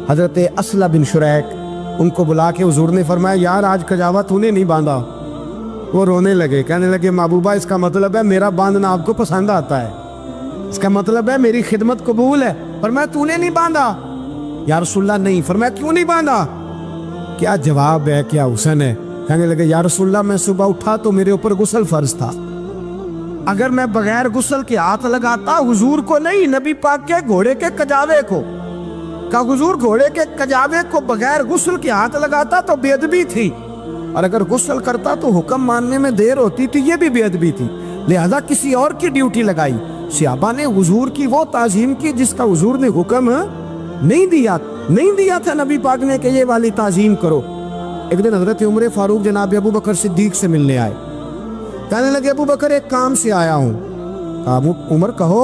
حضرت اسلم بن شریک۔ ان کو بلا کے حضور نے فرمایا یار آج کجاوا تو نے نہیں باندھا۔ وہ رونے لگے، کہنے لگے محبوبہ اس کا مطلب ہے میرا باندھنا آپ کو پسند آتا ہے، اس کا مطلب ہے میری خدمت قبول ہے۔ فرمایا تو نے نہیں باندھا؟ یا رسول اللہ نہیں۔ فرمایا کیوں نہیں باندھا؟ کیا جواب ہے، کیا حسن ہے۔ کہنے لگے یا رسول اللہ میں صبح اٹھا تو میرے اوپر غسل فرض تھا، اگر میں بغیر غسل کے ہاتھ لگاتا حضور کو نہیں نبی پاک کے گھوڑے کے کجاوے کو، کہا حضور گھوڑے کے کجاوے کو بغیر غسل کے ہاتھ لگاتا تو بے ادبی تھی، اور اگر غسل کرتا تو حکم ماننے میں دیر ہوتی تھی، یہ بھی بے ادبی تھی، لہذا کسی اور کی ڈیوٹی لگائی۔ صحابہ نے حضور کی وہ تعظیم کی جس کا حضور نے حکم نہیں دیا تھا نبی پاک نے کہ یہ والی تعظیم کرو۔ ایک دن حضرت عمر فاروق جناب ابو بکر صدیق سے ملنے آئے، کہنے لگے ابو بکر ایک کام سے آیا ہوں۔ ابو عمر کہو،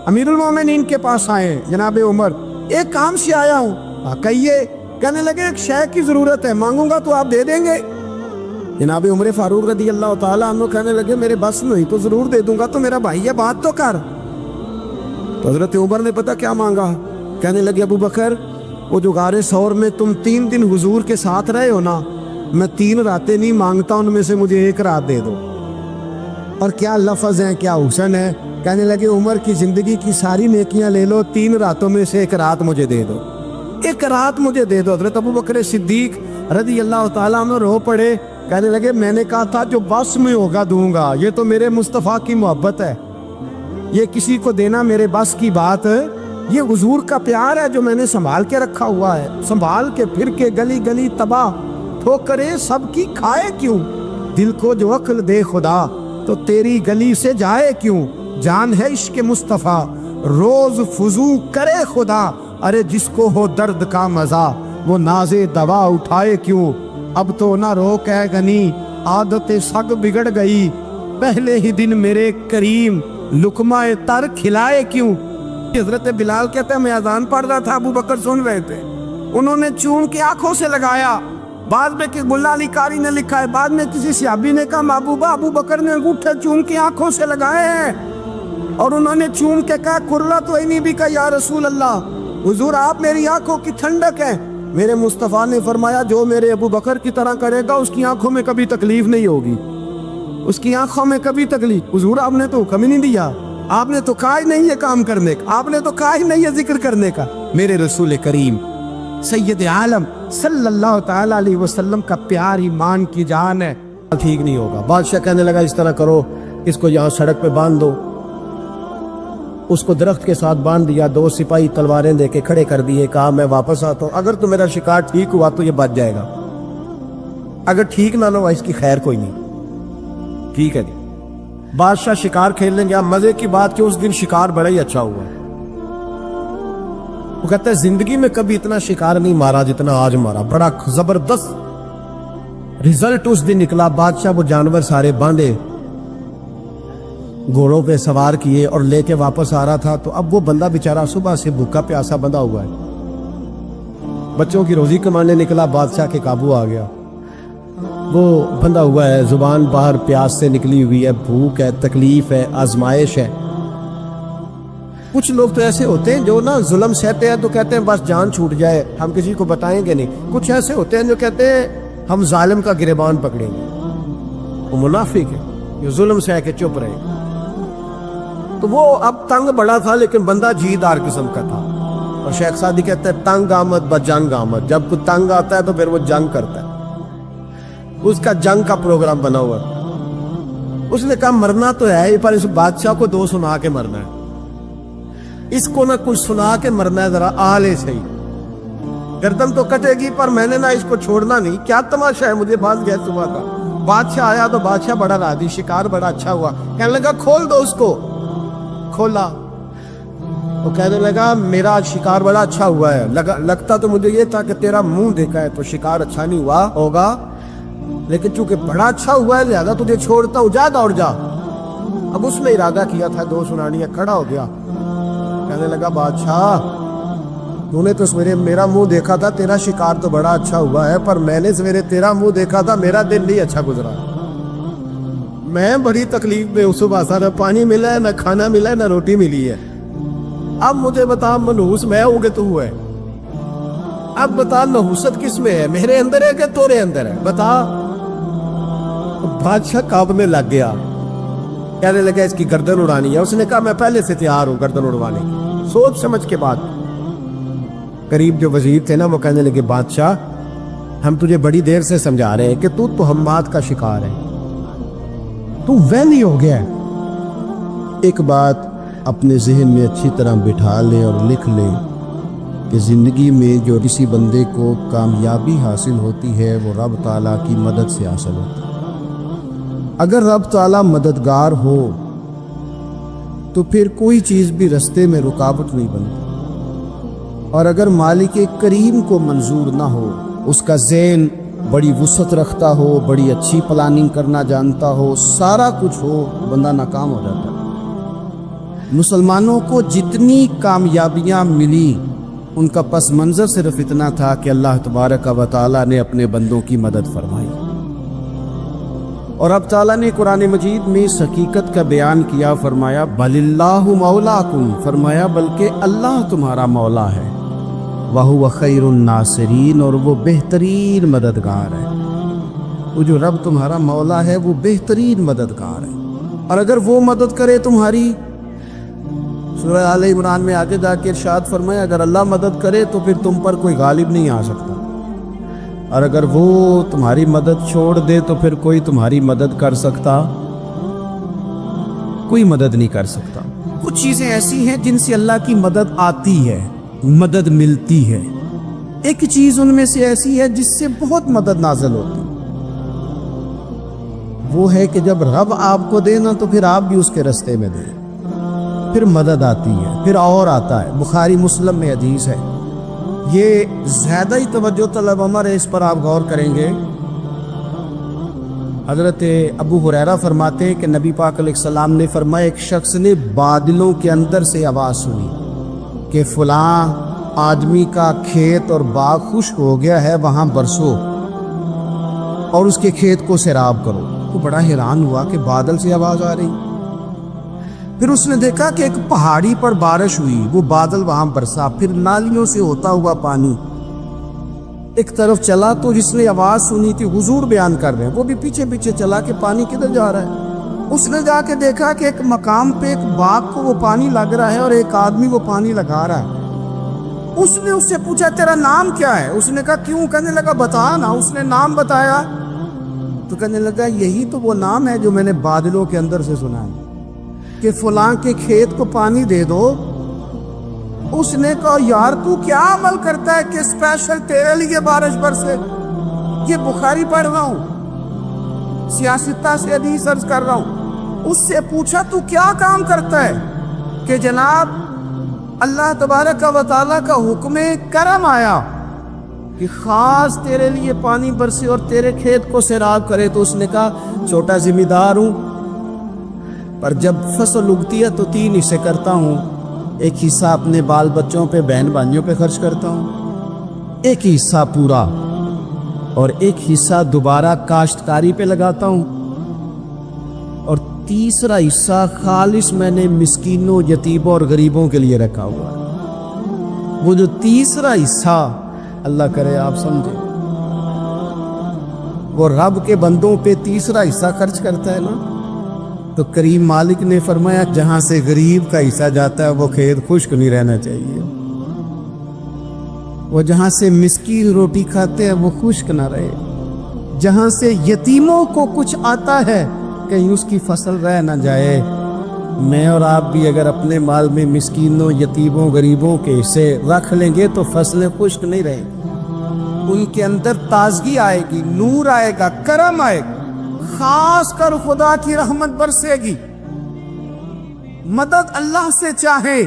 امیر المومنین کے پاس آئے جناب عمر، ایک کام سے آیا ہوں۔ کہیے۔ کہنے لگے ایک شے کی ضرورت ہے، مانگوں گا تو آپ دے دیں گے؟ جناب عمر فاروق رضی اللہ تعالیٰ عنہ کہنے لگے میرے بس نہیں تو ضرور دے دوں گا، تو میرا بھائی ہے بات تو کر۔ تو حضرت عمر نے پتہ کیا مانگا؟ کہنے لگے ابو بکر وہ جو غار ثور میں تم 3 دن حضور کے ساتھ رہے ہو نا، میں 3 راتیں نہیں مانگتا، ان میں سے مجھے 1 رات دے دو۔ اور کیا لفظ ہیں، کیا حسن ہے۔ کہنے لگے عمر کی زندگی کی ساری نیکیاں لے لو، 3 راتوں میں سے 1 رات مجھے دے دو، 1 رات مجھے دے دو۔ حضرت ابو بکر صدیق رضی اللہ تعالیٰ عنہ رو پڑے، کہنے لگے میں نے کہا تھا جو بس میں ہوگا دوں گا، یہ تو میرے مصطفیٰ کی محبت ہے، یہ کسی کو دینا میرے بس کی بات، یہ حضور کا پیار ہے جو میں نے سنبھال کے رکھا ہوا ہے، سنبھال کے پھر کے گلی گلی تباہ ٹھوکریں سب کی کھائے کیوں، دل کو جو عقل دے خدا تو تیری گلی سے جائے کیوں، جان ہے عشق مصطفیٰ روز فضو کرے خدا، ارے جس کو ہو درد کا مزہ وہ ناز دوا اٹھائے کیوں، اب تو نہ روک ہے غنی عادت سگ بگڑ گئی، پہلے ہی دن میرے کریم لقمہ تر کھلائے کیوں۔ حضرت بلال کہتے ہیں میں اذان پڑھ رہا تھا، ابو بکر سن رہے تھے، انہوں نے چون کے آنکھوں سے لگایا، بعد میں کہ ملا علی قاری نے لکھا ہے، بعد میں کسی صحابی نے کہا محبوبہ ابو بکر نے انگوٹھے چون کی آنکھوں سے لگائے ہیں، اور انہوں نے چون کے کہا قرۃ عینی بھی کہا یا رسول اللہ، حضور آپ میری آنکھوں کی ٹھنڈک ہیں۔ میرے مصطفیٰ نے فرمایا جو میرے ابو بکر کی طرح کرے گا اس کی آنکھوں میں کبھی تکلیف نہیں ہوگی، اس کی آنکھوں میں کبھی تکلیف۔ حضور آپ نے تو حکم ہی نہیں دیا، آپ نے تو کہا ہی نہیں یہ کام کرنے کا، آپ نے تو کہا ہی نہیں یہ ذکر کرنے کا۔ میرے رسول کریم سید عالم صلی اللہ تعالی علیہ وسلم کا پیار ایمان کی جان ہے، ٹھیک نہیں ہوگا۔ بادشاہ کہنے لگا اس طرح کرو، اس کو یہاں سڑک پہ باندھ دو، اس کو درخت کے ساتھ باندھ دیا، 2 سپاہی تلواریں دے کے کھڑے کر دیے، کہا میں واپس آتا ہوں، اگر تو میرا شکار ٹھیک ہوا تو یہ بچ جائے گا، اگر ٹھیک نہ ہوا اس کی خیر کوئی نہیں۔ ٹھیک ہے جی، بادشاہ شکار کھیل لیں گے۔ اب مزے کی بات کہ اس دن شکار بڑا ہی اچھا ہوا، وہ کہتا ہے زندگی میں کبھی اتنا شکار نہیں مارا جتنا آج مارا، بڑا زبردست رزلٹ اس دن نکلا۔ بادشاہ وہ جانور سارے باندھے، گھوڑوں پہ سوار کیے اور لے کے واپس آ رہا تھا، تو اب وہ بندہ بیچارہ صبح سے بھوکا پیاسا بندھا ہوا ہے، بچوں کی روزی کمانے نکلا، بادشاہ کے قابو آ گیا، وہ بندھا ہوا ہے، زبان باہر پیاس سے نکلی ہوئی ہے، بھوک ہے، تکلیف ہے، آزمائش ہے۔ کچھ لوگ تو ایسے ہوتے ہیں جو نا ظلم سہتے ہیں تو کہتے ہیں بس جان چھوٹ جائے، ہم کسی کو بتائیں گے نہیں۔ کچھ ایسے ہوتے ہیں جو کہتے ہیں ہم ظالم کا گریبان پکڑیں گے، وہ منافق ہے، یہ ظلم سہ کے چپ رہے۔ تو وہ اب تنگ بڑا تھا لیکن بندہ جیدار قسم کا تھا، اور شیخ سعدی کہتے ہیں تنگ آمد ب جنگ آمد، جب کوئی تنگ آتا ہے تو پھر وہ جنگ کرتا ہے، اس کا جنگ کا پروگرام بنا ہوا ہے۔ اس نے کہا مرنا تو ہے ہی، پر اس بادشاہ کو دو سنا کے مرنا ہے، اس کو نہ کچھ سنا کے مرنا ہے، ذرا آلے صحیح، گردن تو کٹے گی پر میں نے نہ اس کو چھوڑنا نہیں۔ کیا تماشا ہے، مجھے بات گیا صبح کا، بادشاہ آیا تو بادشاہ بڑا راضی، شکار بڑا اچھا ہوا، کہنے لگا کھول دو اس کو، کھولا، وہ کہنے لگا میرا شکار بڑا اچھا ہوا ہے، لگتا تو مجھے یہ تھا کہ تیرا منہ دیکھا ہے تو شکار اچھا نہیں ہوا ہوگا، لیکن چونکہ بڑا اچھا ہوا ہے لہذا تجھے چھوڑتا ہوں، جا دوڑ جا۔ اب اس نے ارادہ کیا تھا دو سنانی، کھڑا ہو گیا، کہنے لگا بادشاہ تو نے تو سویرے میرا منہ دیکھا تھا، تیرا شکار تو بڑا اچھا ہوا ہے، پر میں نے سویرے تیرا منہ دیکھا تھا، میرا دن نہیں اچھا گزرا، میں بڑی تکلیف میں ہوں، صبح سا نہ پانی ملا ہے، نہ کھانا ملا ہے، نہ روٹی ملی ہے، اب مجھے بتا منحوس میں ہوں کہ تو ہے؟ اب بتا نحوست کس میں ہے، میرے اندر ہے کہ تورے اندر ہے، بتا۔ بادشاہ کانپنے لگ گیا، کہنے لگا اس کی گردن اڑانی ہے۔ اس نے کہا میں پہلے سے تیار ہوں گردن اڑوانے کی، سوچ سمجھ کے بات۔ قریب جو وزیر تھے نا وہ کہنے لگے بادشاہ ہم تجھے بڑی دیر سے سمجھا رہے ہیں کہ تو تہمات کا شکار ہے، تو وہمی ہو گیا ہے۔ ایک بات اپنے ذہن میں اچھی طرح بٹھا لے اور لکھ لے کہ زندگی میں جو کسی بندے کو کامیابی حاصل ہوتی ہے وہ رب تعالیٰ کی مدد سے حاصل ہوتی ہے۔ اگر رب تعالیٰ مددگار ہو تو پھر کوئی چیز بھی رستے میں رکاوٹ نہیں بنتی، اور اگر مالک کریم کو منظور نہ ہو، اس کا ذہن بڑی وسعت رکھتا ہو، بڑی اچھی پلاننگ کرنا جانتا ہو، سارا کچھ ہو، بندہ ناکام ہو جاتا ہے۔ مسلمانوں کو جتنی کامیابیاں ملی ان کا پس منظر صرف اتنا تھا کہ اللہ تبارک و تعالیٰ نے اپنے بندوں کی مدد فرمائی، اور اب تعالیٰ نے قرآن مجید میں اس حقیقت کا بیان کیا، فرمایا بل اللہ مولاکم، فرمایا بلکہ اللہ تمہارا مولا ہے، وَهُوَ خَيْرُ النَّاصِرِينَ، اور وہ بہترین مددگار ہے۔ وہ جو رب تمہارا مولا ہے وہ بہترین مددگار ہے، اور اگر وہ مدد کرے تمہاری، سورہ آل عمران میں آگے جا کے ارشاد فرمایا اگر اللہ مدد کرے تو پھر تم پر کوئی غالب نہیں آ سکتا، اور اگر وہ تمہاری مدد چھوڑ دے تو پھر کوئی تمہاری مدد کر سکتا، کوئی مدد نہیں کر سکتا۔ کچھ چیزیں ایسی ہیں جن سے اللہ کی مدد آتی ہے، مدد ملتی ہے، ایک چیز ان میں سے ایسی ہے جس سے بہت مدد نازل ہوتی، وہ ہے کہ جب رب آپ کو دے نا تو پھر آپ بھی اس کے رستے میں دیں، پھر مدد آتی ہے، پھر اور آتا ہے۔ بخاری مسلم میں حدیث ہے، یہ زیادہ ہی توجہ طلب عمر ہے، اس پر آپ غور کریں گے۔ حضرت ابو ہریرہ فرماتے ہیں کہ نبی پاک علیہ السلام نے فرمایا ایک شخص نے بادلوں کے اندر سے آواز سنی کہ فلاں آدمی کا کھیت اور باغ خشک ہو گیا ہے، وہاں برسو اور اس کے کھیت کو سیراب کرو۔ وہ بڑا حیران ہوا کہ بادل سے آواز آ رہی، پھر اس نے دیکھا کہ ایک پہاڑی پر بارش ہوئی، وہ بادل وہاں برسا، پھر نالیوں سے ہوتا ہوا پانی ایک طرف چلا، تو جس نے آواز سنی تھی حضور بیان کر رہے ہیں، وہ بھی پیچھے پیچھے چلا کہ پانی کدھر جا رہا ہے۔ اس نے جا کے دیکھا کہ ایک مقام پہ ایک باغ کو وہ پانی لگ رہا ہے اور ایک آدمی وہ پانی لگا رہا ہے۔ اس نے اس سے پوچھا تیرا نام کیا ہے؟ اس نے کہا کیوں؟ کہنے لگا بتا نا۔ اس نے نام بتایا تو کہنے لگا یہی تو وہ نام ہے جو میں نے بادلوں کے اندر سے سنا ہے کہ فلاں کے کھیت کو پانی دے دو۔ اس نے کہا یار تو کیا عمل کرتا ہے کہ اسپیشل تیرے لیے بارش برسے؟ یہ بخاری پڑھ رہا ہوں، سیاستہ سے حدیث عرض کر رہا ہوں۔ اس سے پوچھا تو کیا کام کرتا ہے کہ جناب اللہ تبارک و تعالیٰ کا حکم کرم آیا کہ خاص تیرے لیے پانی برسے اور تیرے کھیت کو سیراب کرے، تو اس نے کہا چھوٹا ذمہ دار ہوں، پر جب فصل اگتی ہے تو 3 حصے کرتا ہوں، ایک حصہ اپنے بال بچوں پہ، بہن بھائیوں پہ خرچ کرتا ہوں، ایک حصہ پورا اور ایک حصہ دوبارہ کاشتکاری پہ لگاتا ہوں، اور تیسرا حصہ خالص میں نے مسکینوں، یتیموں اور غریبوں کے لیے رکھا ہوا ہے۔ وہ جو تیسرا حصہ اللہ کرے آپ سمجھیں، وہ رب کے بندوں پہ تیسرا حصہ خرچ کرتا ہے نا، تو کریم مالک نے فرمایا جہاں سے غریب کا حصہ جاتا ہے وہ کھیت خشک نہیں رہنا چاہیے، وہ جہاں سے مسکین روٹی کھاتے ہیں وہ خشک نہ رہے، جہاں سے یتیموں کو کچھ آتا ہے کہیں اس کی فصل رہ نہ جائے۔ میں اور آپ بھی اگر اپنے مال میں مسکینوں، یتیموں، غریبوں کے حصے رکھ لیں گے تو فصلیں خشک نہیں رہیں گی، ان کے اندر تازگی آئے گی، نور آئے گا، کرم آئے گا، خاص کر خدا کی رحمت برسے گی۔ مدد اللہ سے چاہے،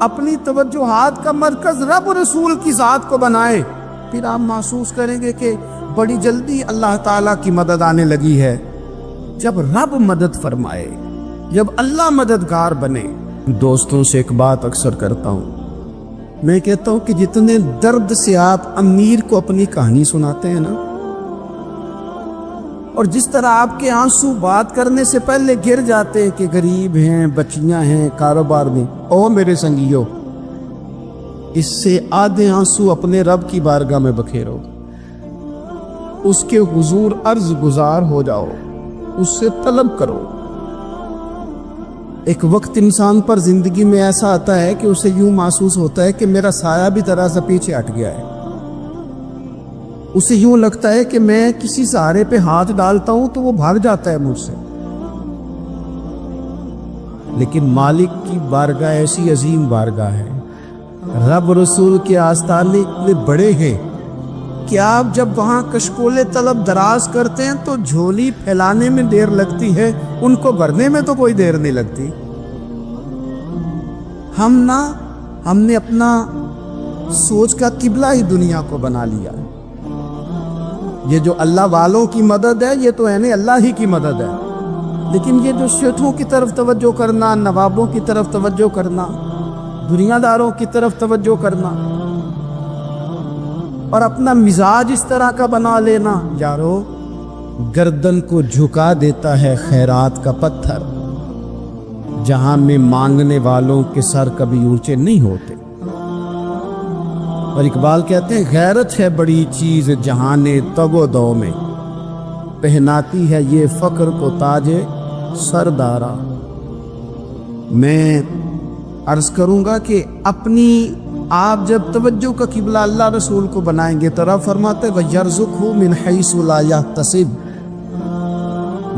اپنی توجہات کا مرکز رب رسول کی ذات کو بنائے، پھر آپ محسوس کریں گے کہ بڑی جلدی اللہ تعالیٰ کی مدد آنے لگی ہے۔ جب رب مدد فرمائے، جب اللہ مددگار بنے۔ دوستوں سے ایک بات اکثر کرتا ہوں، میں کہتا ہوں کہ جتنے درد سے آپ امیر کو اپنی کہانی سناتے ہیں نا، اور جس طرح آپ کے آنسو بات کرنے سے پہلے گر جاتے ہیں کہ غریب ہیں، بچیاں ہیں، کاروبار میں، او میرے سنگیو، اس سے آدھے آنسو اپنے رب کی بارگاہ میں بکھیرو، اس کے حضور عرض گزار ہو جاؤ، اس سے طلب کرو۔ ایک وقت انسان پر زندگی میں ایسا آتا ہے کہ اسے یوں محسوس ہوتا ہے کہ میرا سایہ بھی ذرا سا پیچھے ہٹ گیا ہے، اسے یوں لگتا ہے کہ میں کسی سہارے پہ ہاتھ ڈالتا ہوں تو وہ بھاگ جاتا ہے مجھ سے، لیکن مالک کی بارگاہ ایسی عظیم بارگاہ ہے، رب رسول کے آستانے اتنے بڑے ہیں کہ آپ جب وہاں کشکولے طلب دراز کرتے ہیں تو جھولی پھیلانے میں دیر لگتی ہے، ان کو بھرنے میں تو کوئی دیر نہیں لگتی۔ ہم نے اپنا سوچ کا قبلہ ہی دنیا کو بنا لیا۔ یہ جو اللہ والوں کی مدد ہے یہ تو ہے نہیں، اللہ ہی کی مدد ہے، لیکن یہ جو شیخوں کی طرف توجہ کرنا، نوابوں کی طرف توجہ کرنا، دنیا داروں کی طرف توجہ کرنا اور اپنا مزاج اس طرح کا بنا لینا، یارو گردن کو جھکا دیتا ہے خیرات کا پتھر، جہاں میں مانگنے والوں کے سر کبھی اونچے نہیں ہوتے۔ اور اقبال کہتے ہیں غیرت ہے بڑی چیز جہان تگ و دو میں، پہناتی ہے یہ فقر کو تاج سردارا۔ میں عرض کروں گا کہ اپنی آپ جب توجہ کا قبلہ اللہ رسول کو بنائیں گے تو رب فرماتے وَيَرْزُقْهُ مِنْ حَيْثُ لَا يَحْتَسِبُ،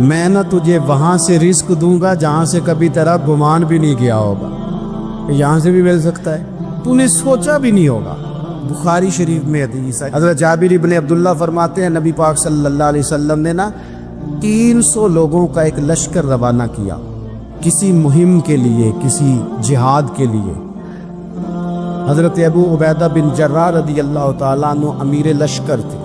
میں نہ تجھے وہاں سے رزق دوں گا جہاں سے کبھی تیرا گمان بھی نہیں کیا ہوگا، یہاں سے بھی مل سکتا ہے، تو نے سوچا بھی نہیں ہوگا۔ بخاری شریف میں حدیث ہے، حضرت جابر ابن عبداللہ فرماتے ہیں نبی پاک صلی اللہ علیہ وسلم نے نا 300 لوگوں کا ایک لشکر روانہ کیا کسی مہم کے لیے، کسی جہاد کے لیے۔ حضرت ابو عبیدہ بن جراح رضی اللہ تعالیٰ عنہ امیر لشکر تھے۔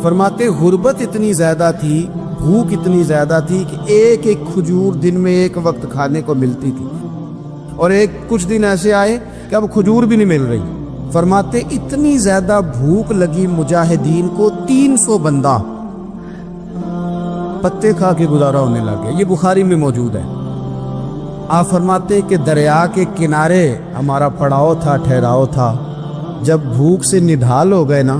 فرماتے غربت اتنی زیادہ تھی، بھوک اتنی زیادہ تھی کہ ایک ایک کھجور دن میں ایک وقت کھانے کو ملتی تھی، اور کچھ دن ایسے آئے کہ اب کھجور بھی نہیں مل رہی۔ فرماتے اتنی زیادہ بھوک لگی مجاہدین کو 300 بندہ پتے کھا کے گزارا ہونے لگے، یہ بخاری میں موجود ہے۔ آپ فرماتے کہ دریا کے کنارے ہمارا پڑاؤ تھا، ٹھہراؤ تھا، جب بھوک سے نڈھال ہو گئے نا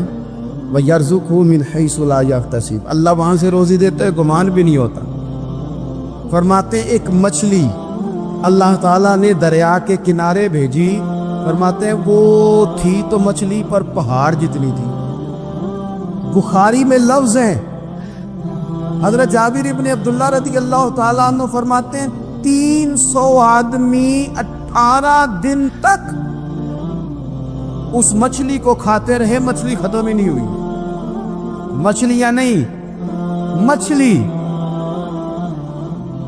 وَيَرْزُقْهُ مِنْ حَيْثُ لَا يَحْتَسِبُ، اللہ وہاں سے روزی دیتا ہے، گمان بھی نہیں ہوتا۔ فرماتے ایک مچھلی اللہ تعالیٰ نے دریا کے کنارے بھیجی، فرماتے ہیں وہ تھی تو مچھلی پر پہاڑ جتنی تھی۔ بخاری میں لفظ ہیں، حضرت جابر ابن عبداللہ رضی اللہ تعالیٰ عنہ فرماتے ہیں 300 آدمی 18 دن تک اس مچھلی کو کھاتے رہے، مچھلی ختم ہی نہیں ہوئی۔ مچھلیاں نہیں، مچھلی